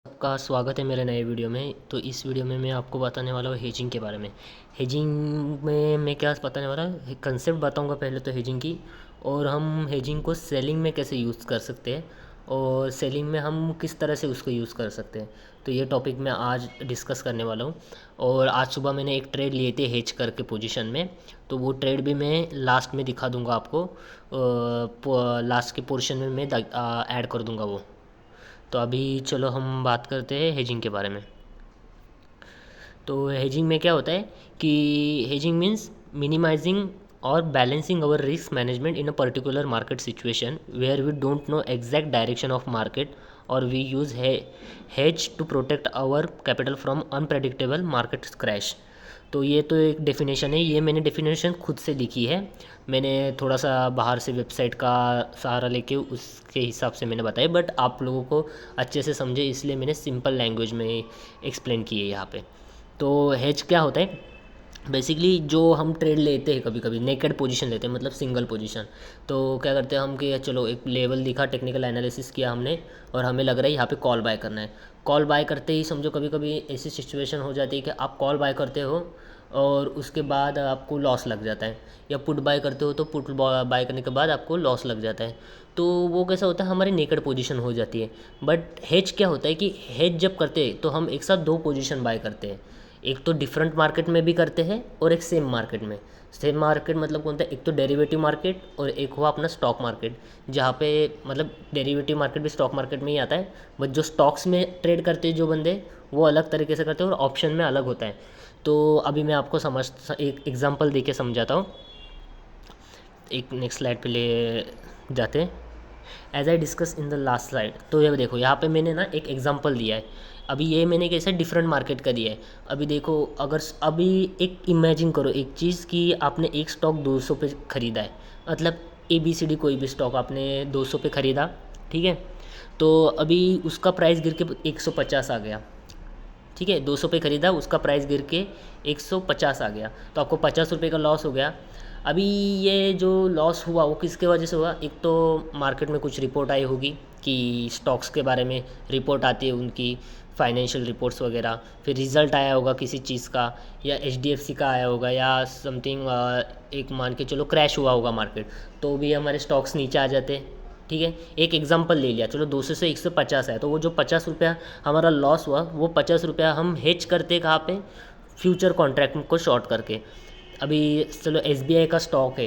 आपका स्वागत है मेरे नए वीडियो में। तो इस वीडियो में मैं आपको बताने वाला हूँ हेजिंग के बारे में। हेजिंग में मैं क्या बताने वाला हूँ, कंसेप्ट बताऊँगा पहले तो हेजिंग की, और हम हेजिंग को सेलिंग में कैसे यूज़ कर सकते हैं और सेलिंग में हम किस तरह से उसको यूज़ कर सकते हैं। तो ये टॉपिक मैं आज डिस्कस करने वाला हूँ। और आज सुबह मैंने एक ट्रेड लिए थे हेज करके पोजीशन में, तो वो ट्रेड भी मैं लास्ट में दिखा दूँगा आपको। लास्ट के पोर्शन में मैं ऐड कर दूँगा वो। तो अभी चलो हम बात करते हैं हेजिंग के बारे में। तो हेजिंग में क्या होता है कि हेजिंग मीन्स मिनिमाइजिंग और balancing our risk management in a particular market situation where we don't know exact direction of market और we use hedge to protect our capital from unpredictable market crash. तो ये तो एक definition है, ये मैंने definition खुद से लिखी है। मैंने थोड़ा सा बाहर से वेबसाइट का सहारा लेके उसके हिसाब से मैंने बताया, बट आप लोगों को अच्छे से समझे इसलिए मैंने सिंपल लैंग्वेज में एक्सप्लेन की है यहाँ पे। तो हेज क्या होता है, बेसिकली जो हम ट्रेड लेते हैं, कभी कभी नेकेड पोजीशन लेते हैं, मतलब सिंगल पोजीशन। तो क्या करते हैं हम कि चलो एक लेवल दिखा, टेक्निकल एनालिसिस किया हमने और हमें लग रहा है यहाँ पे कॉल बाय करना है। कॉल बाय करते ही समझो कभी कभी ऐसी सिचुएशन हो जाती है कि आप कॉल बाय करते हो और उसके बाद आपको लॉस लग जाता है, या पुट बाय करते हो तो पुट बाय करने के बाद आपको लॉस लग जाता है। तो वो कैसा होता है, हमारी नेकेड पोजीशन हो जाती है। बट हेज क्या होता है कि हेज जब करते हैं तो हम एक साथ दो पोजीशन बाय करते हैं। एक तो डिफरेंट मार्केट में भी करते हैं और एक सेम मार्केट में। सेम मार्केट मतलब कौन सा, एक तो डेरिवेटिव मार्केट और एक हुआ अपना स्टॉक मार्केट, जहाँ पे मतलब डेरिवेटिव मार्केट भी स्टॉक मार्केट में ही आता है। बट जो स्टॉक्स में ट्रेड करते हैं जो बंदे, वो अलग तरीके से करते हैं और ऑप्शन में अलग होता है। तो अभी मैं आपको एक एग्जांपल दे के समझाता हूँ। एक नेक्स्ट स्लाइड पे ले जाते हैं। As I discuss in the last slide, तो ये देखो यहाँ पे मैंने ना एक एग्जांपल दिया है। अभी ये मैंने कैसे डिफरेंट मार्केट का दिया है। अभी देखो, अगर अभी एक इमेजिन करो एक चीज़ कि आपने एक स्टॉक 200 पे ख़रीदा है, मतलब ABCD कोई भी स्टॉक आपने 200 पे ख़रीदा, ठीक है। तो अभी उसका प्राइस गिर के 150 आ गया, ठीक है। 200 पे ख़रीदा, उसका प्राइस गिर के 150 आ गया, तो आपको 50 रुपये का लॉस हो गया। अभी ये जो लॉस हुआ वो किसके वजह से हुआ, एक तो मार्केट में कुछ रिपोर्ट आई होगी कि स्टॉक्स के बारे में रिपोर्ट आती है उनकी, फाइनेंशियल रिपोर्ट्स वगैरह। फिर रिज़ल्ट आया होगा किसी चीज़ का, या HDFC का आया होगा, या समथिंग एक मान के चलो क्रैश हुआ होगा मार्केट, तो भी हमारे स्टॉक्स नीचे आ जाते, ठीक है। एक एग्जांपल ले लिया, चलो 200 से 150 है, तो वो जो 50 रुपया हमारा लॉस हुआ, वो 50 रुपया हम हेज करते कहाँ पे, फ्यूचर कॉन्ट्रैक्ट को शॉर्ट करके। अभी चलो SBI का स्टॉक है,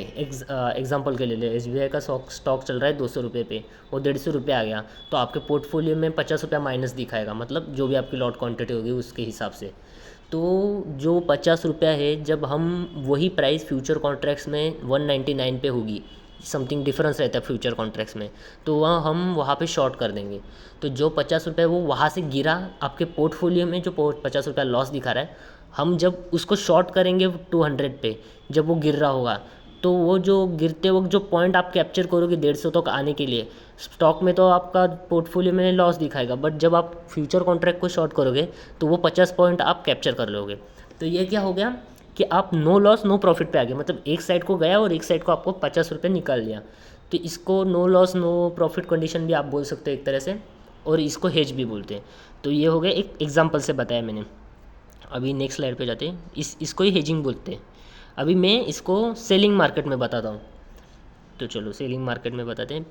एग्जांपल के ले ले, SBI का स्टॉक चल रहा है 200 रुपये पे, वो 150 रुपये आ गया, तो आपके पोर्टफोलियो में 50 रुपया माइनस दिखाएगा, मतलब जो भी आपकी लॉट क्वांटिटी होगी उसके हिसाब से। तो जो 50 रुपया है, जब हम वही प्राइस फ्यूचर कॉन्ट्रैक्ट्स में 199 पे होगी, समथिंग डिफरेंस रहता है फ्यूचर कॉन्ट्रैक्ट्स में, तो वहाँ हम वहाँ पे शॉर्ट कर देंगे। तो जो 50 रुपये वो वहाँ से गिरा आपके पोर्टफोलियो में, जो 50 रुपया लॉस दिखा रहा है, हम जब उसको शॉर्ट करेंगे 200 पे, जब वो गिर रहा होगा, तो वो जो गिरते वक्त जो पॉइंट आप कैप्चर करोगे 150 तक आने के लिए, स्टॉक में तो आपका पोर्टफोलियो में लॉस दिखाएगा, बट जब आप फ्यूचर कॉन्ट्रैक्ट को शॉर्ट करोगे तो वो 50 पॉइंट आप कैप्चर कर लोगे। तो ये क्या हो गया कि आप नो लॉस नो प्रॉफिट पे आ गए, मतलब एक साइड को गया और एक साइड को आपको 50 रुपये निकाल लिया। तो इसको no loss no profit condition भी आप बोल सकते हो एक तरह से, और इसको हेज भी बोलते हैं। तो ये हो गया, एक एग्जांपल से बताया मैंने। अभी नेक्स्ट स्लाइड पे जाते हैं, इसको ही हेजिंग बोलते हैं। अभी मैं इसको सेलिंग मार्केट में बताता हूँ। तो चलो सेलिंग मार्केट में बताते हैं।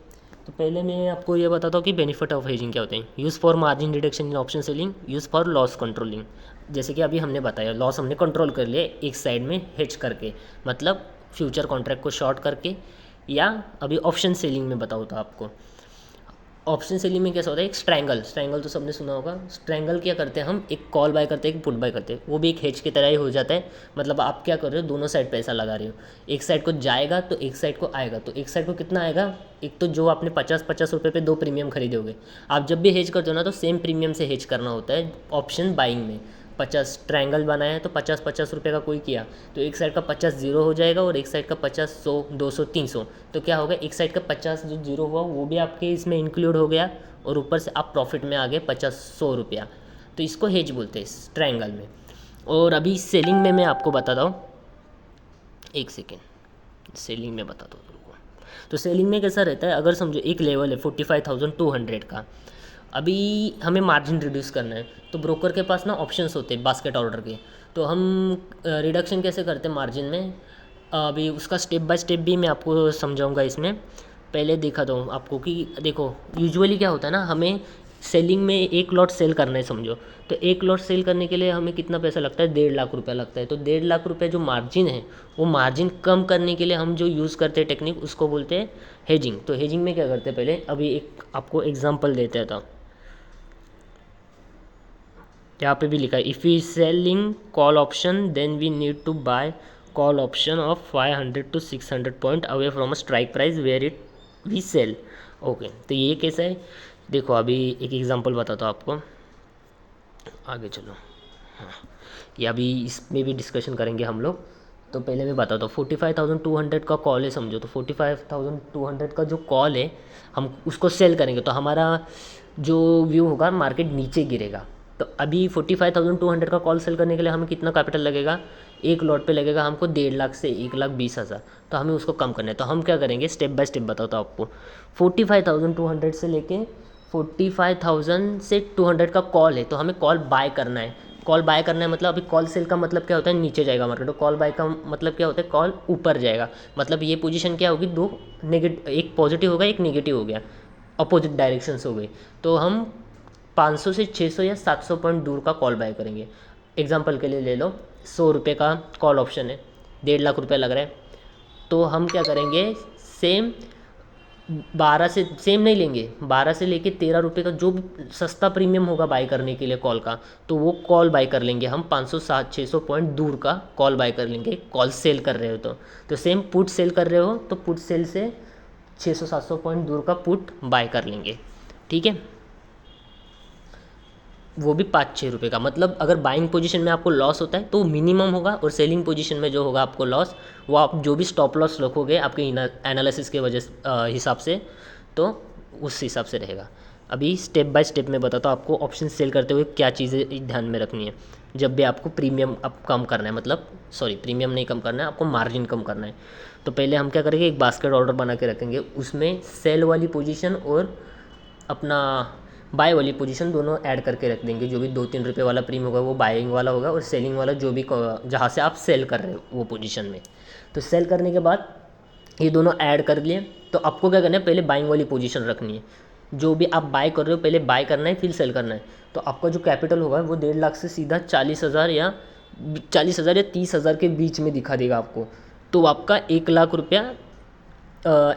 तो पहले मैं आपको ये बताता हूँ कि बेनिफिट ऑफ हेजिंग क्या होते हैं। Use for margin reduction in option selling, use for loss controlling. जैसे कि अभी हमने बताया, लॉस हमने कंट्रोल कर लिया एक साइड में हेज करके, मतलब फ्यूचर कॉन्ट्रैक्ट को शॉर्ट करके, या अभी ऑप्शन सेलिंग में बताओ तो आपको ऑप्शन सेलिंग में कैसा होता है, एक स्ट्रैंगल, स्ट्रैंगल तो सबने सुना होगा। स्ट्रैंगल क्या करते हैं हम, एक कॉल बाय करते हैं, एक पुट बाय करते हैं, वो भी एक हेज की तरह ही हो जाता है। मतलब आप क्या कर रहे हो, दोनों साइड पैसा लगा रहे हो, एक साइड को जाएगा तो एक साइड को आएगा। तो एक साइड को कितना आएगा, एक तो जो आपने 50-50 रुपये पे दो प्रीमियम खरीदे होगे, आप जब भी हेज करते हो ना तो सेम प्रीमियम से हेज करना होता है ऑप्शन बाइंग में। 50 ट्रायंगल बनाया है तो 50-50 रुपये का कोई किया, तो एक साइड का 50 जीरो हो जाएगा और एक साइड का 50 100 200 300। तो क्या होगा, एक साइड का 50 जो जीरो हुआ वो भी आपके इसमें इंक्लूड हो गया, और ऊपर से आप प्रॉफिट में आ गए 50-100 रुपया। तो इसको हेज बोलते हैं ट्रायंगल में। और अभी सेलिंग में मैं आपको बताता हूँ, एक सेकेंड, सेलिंग में बताता हूँ तुमको। तो सेलिंग में कैसा रहता है, अगर समझो एक लेवल है 45,200 का, अभी हमें मार्जिन रिड्यूस करना है, तो ब्रोकर के पास ना ऑप्शंस होते हैं बास्केट ऑर्डर के। तो हम रिडक्शन कैसे करते हैं मार्जिन में, अभी उसका स्टेप बाय स्टेप भी मैं आपको समझाऊंगा इसमें। पहले दिखाता हूँ आपको कि देखो यूजुअली क्या होता है ना, हमें सेलिंग में एक लॉट सेल करना है समझो। तो एक लॉट सेल करने के लिए हमें कितना पैसा लगता है, 1.5 लाख रुपया लगता है। तो 1.5 लाख रुपये जो मार्जिन है, वो मार्जिन कम करने के लिए हम जो यूज़ करते हैं टेक्निक, उसको बोलते हैं हेजिंग। तो हेजिंग में क्या करते हैं, पहले अभी एक आपको एग्जांपल देते था। यहाँ पे भी लिखा है, if you selling call option then we need to buy call option of 500 to 600 point away from a strike price where it we sell. Okay, तो ये कैसा है, देखो अभी एक एग्जांपल बताता हूँ आपको, आगे चलो। हाँ, ये अभी इसमें भी डिस्कशन करेंगे हम लोग। तो पहले मैं बताता हूँ, 45,200 का कॉल है समझो। तो 45,200 का जो कॉल है, हम उसको सेल करेंगे तो हमारा जो व्यू होगा मार्केट नीचे गिरेगा। तो अभी 45,200 का कॉल सेल करने के लिए हमें कितना कैपिटल लगेगा, एक लॉट पे लगेगा हमको 1.5 लाख से 1,20,000। तो हमें उसको कम करना है। तो हम क्या करेंगे, स्टेप बाय स्टेप बताता हूँ आपको। 45,200 से लेके 45,000 से 200 का कॉल है, तो हमें कॉल बाय करना है। कॉल बाय करना है मतलब, अभी कॉल सेल का मतलब क्या होता है, नीचे जाएगा मार्केट। तो कॉल बाय का मतलब क्या होता है, कॉल ऊपर जाएगा। मतलब ये पोजीशन क्या होगी, दो नेगेटिव, एक पॉजिटिव होगा एक नेगेटिव हो गया, अपोजिट डायरेक्शंस हो गई। तो हम 500 से 600 या 700 पॉइंट दूर का कॉल बाय करेंगे। एग्जांपल के लिए ले लो, 100 रुपये का कॉल ऑप्शन है, 1.5 लाख रुपये लग रहा है। तो हम क्या करेंगे, सेम 12 से सेम नहीं लेंगे, 12 से लेके 13 रुपये का जो भी सस्ता प्रीमियम होगा बाय करने के लिए कॉल का, तो वो कॉल बाय कर लेंगे हम। 500-600 पॉइंट दूर का कॉल बाय कर लेंगे, कॉल सेल कर रहे हो तो सेम पुट सेल कर रहे हो तो पुट सेल से 600-700 पॉइंट दूर का पुट बाय कर लेंगे, ठीक है। वो भी 5-6 रुपये का। मतलब अगर बाइंग पोजीशन में आपको लॉस होता है तो मिनिमम होगा, और सेलिंग पोजीशन में जो होगा आपको लॉस, वो आप जो भी स्टॉप लॉस रखोगे आपके एनालिसिस के वजह हिसाब से, तो उस हिसाब से रहेगा। अभी स्टेप बाय स्टेप में बताता हूँ आपको ऑप्शन सेल करते हुए क्या चीज़ें ध्यान में रखनी है। जब भी आपको प्रीमियम अब कम करना है, मतलब सॉरी प्रीमियम नहीं कम करना है, आपको मार्जिन कम करना है। तो पहले हम क्या करेंगे, एक बास्केट ऑर्डर बना के रखेंगे, उसमें सेल वाली पोजीशन और अपना बाय वाली पोजीशन दोनों ऐड करके रख देंगे। जो भी 2-3 रुपये वाला प्रीमियम होगा वो बाइंग वाला होगा, और सेलिंग वाला जो भी जहाँ से आप सेल कर रहे हो वो पोजीशन में। तो सेल करने के बाद ये दोनों ऐड कर लिए, तो आपको क्या करना है, पहले बाइंग वाली पोजीशन रखनी है। जो भी आप बाय कर रहे हो पहले बाय करना है, फिर सेल करना है। तो आपका जो कैपिटल होगा वो 1.5 लाख से सीधा 40,000 या 30,000 के बीच में दिखा देगा आपको। तो आपका 1 लाख रुपया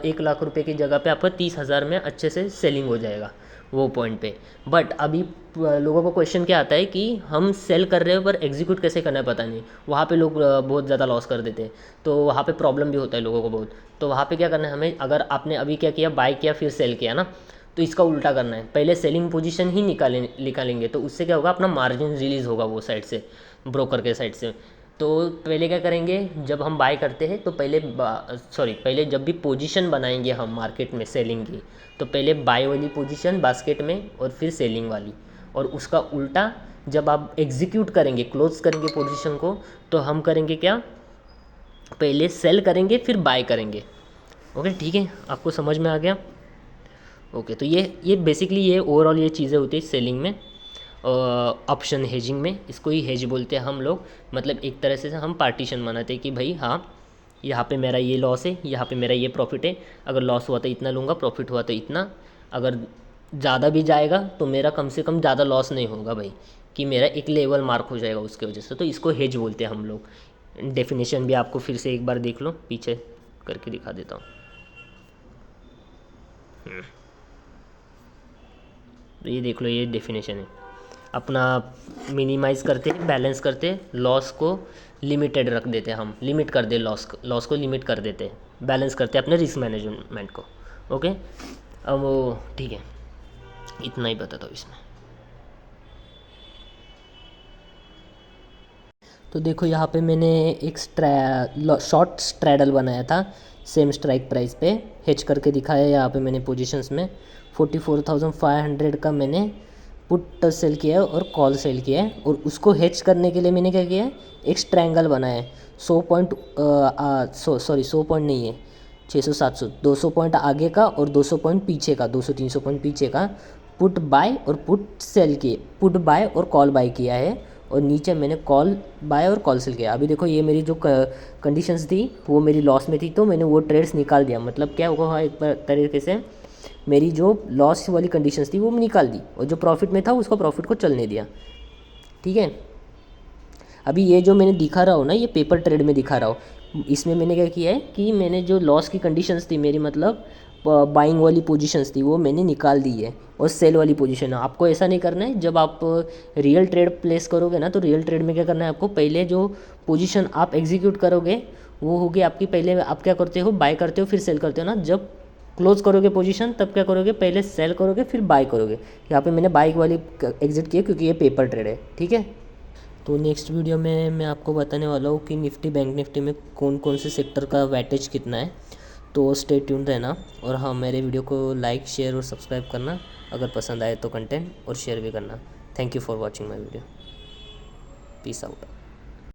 1 लाख रुपये की जगह पे आपका 30,000 में अच्छे से सेलिंग हो जाएगा वो पॉइंट पे। बट अभी लोगों को क्वेश्चन क्या आता है कि हम सेल कर रहे हो पर एग्जीक्यूट कैसे करना है पता नहीं। वहाँ पे लोग बहुत ज़्यादा लॉस कर देते हैं, तो वहाँ पे प्रॉब्लम भी होता है लोगों को बहुत। तो वहाँ पे क्या करना है हमें, अगर आपने अभी क्या किया, बाय किया फिर सेल किया ना, तो इसका उल्टा करना है, पहले सेलिंग पोजीशन ही निकालेंगे। तो उससे क्या होगा, अपना मार्जिन रिलीज़ होगा वो साइड से, ब्रोकर के साइड से। तो पहले क्या करेंगे, जब हम बाय करते हैं तो पहले जब भी पोजीशन बनाएंगे हम मार्केट में सेलिंग की, तो पहले बाय वाली पोजीशन बास्केट में और फिर सेलिंग वाली। और उसका उल्टा जब आप एग्जीक्यूट करेंगे, क्लोज करेंगे पोजीशन को, तो हम करेंगे क्या, पहले सेल करेंगे फिर बाय करेंगे। ओके ठीक है, आपको समझ में आ गया। ओके, तो ये बेसिकली ये ओवरऑल ये चीज़ें होती है सेलिंग में, ऑप्शन हेजिंग में। इसको ही हेज बोलते हैं हम लोग। मतलब एक तरह से हम पार्टीशन बनाते हैं कि भाई हाँ, यहाँ पे मेरा ये लॉस है, यहाँ पे मेरा ये प्रॉफिट है। अगर लॉस हुआ तो इतना लूँगा, प्रॉफिट हुआ तो इतना। अगर ज़्यादा भी जाएगा तो मेरा कम से कम ज़्यादा लॉस नहीं होगा भाई, कि मेरा एक लेवल मार्क हो जाएगा उसके वजह से। तो इसको हेज बोलते हैं हम लोग। डेफिनेशन भी आपको फिर से एक बार देख लो, पीछे करके दिखा देता हूँ। तो ये देख लो, ये डेफिनेशन है अपना। मिनिमाइज़ करते हैं, बैलेंस करते हैं, लॉस को लिमिटेड रख देते हैं, हम लिमिट कर दे लॉस को लिमिट कर देते हैं, बैलेंस करते हैं अपने रिस्क मैनेजमेंट को। ओके, अब वो ठीक है, इतना ही बताता हूँ इसमें। तो देखो यहाँ पे मैंने एक शॉर्ट स्ट्रैडल बनाया था सेम स्ट्राइक प्राइस पे, हेज करके दिखाया यहाँ पे मैंने पोजीशंस में। 44,500 का मैंने पुट सेल किया है और कॉल सेल किया है, और उसको हेज करने के लिए मैंने क्या किया है, एक स्ट्रैंगल बनाया है। 100 पॉइंट 100 पॉइंट नहीं है, 600-700 200 पॉइंट आगे का और 200 पॉइंट पीछे का, 200-300 पॉइंट पीछे का पुट बाय और पुट सेल किए, पुट बाय और कॉल बाय किया है, और नीचे मैंने कॉल बाय और कॉल सेल किया। अभी देखो ये मेरी जो कंडीशंस थी वो मेरी लॉस में थी, तो मैंने वो ट्रेड्स निकाल दिया। मतलब क्या होगा, एक तरीके से मेरी जो लॉस वाली कंडीशंस थी वो निकाल दी, और जो प्रॉफिट में था उसको प्रॉफिट को चलने दिया। ठीक है, अभी ये जो मैंने दिखा रहा हूँ ना, ये पेपर ट्रेड में दिखा रहा हूँ। इसमें मैंने क्या किया है कि मैंने जो लॉस की कंडीशंस थी मेरी, मतलब बाइंग वाली पोजीशंस थी, वो मैंने निकाल दी है, और सेल वाली पोजीशन है। आपको ऐसा नहीं करना है। जब आप रियल ट्रेड प्लेस करोगे ना, तो रियल ट्रेड में क्या करना है आपको, पहले जो पोजीशन आप एग्जीक्यूट करोगे वो होगी आपकी, पहले आप क्या करते हो, बाय करते हो फिर सेल करते हो ना। जब क्लोज करोगे पोजीशन तब क्या करोगे, पहले सेल करोगे फिर बाय करोगे। यहाँ पे मैंने बाइक वाली एग्जिट की है क्योंकि ये पेपर ट्रेड है। ठीक है, तो नेक्स्ट वीडियो में मैं आपको बताने वाला हूँ कि निफ्टी बैंक निफ्टी में कौन कौन से सेक्टर का वेटेज कितना है। तो स्टे ट्यून रहना, और हाँ, मेरे वीडियो को लाइक शेयर और सब्सक्राइब करना अगर पसंद आए तो कंटेंट, और शेयर भी करना। Thank you for watching my video. Peace out.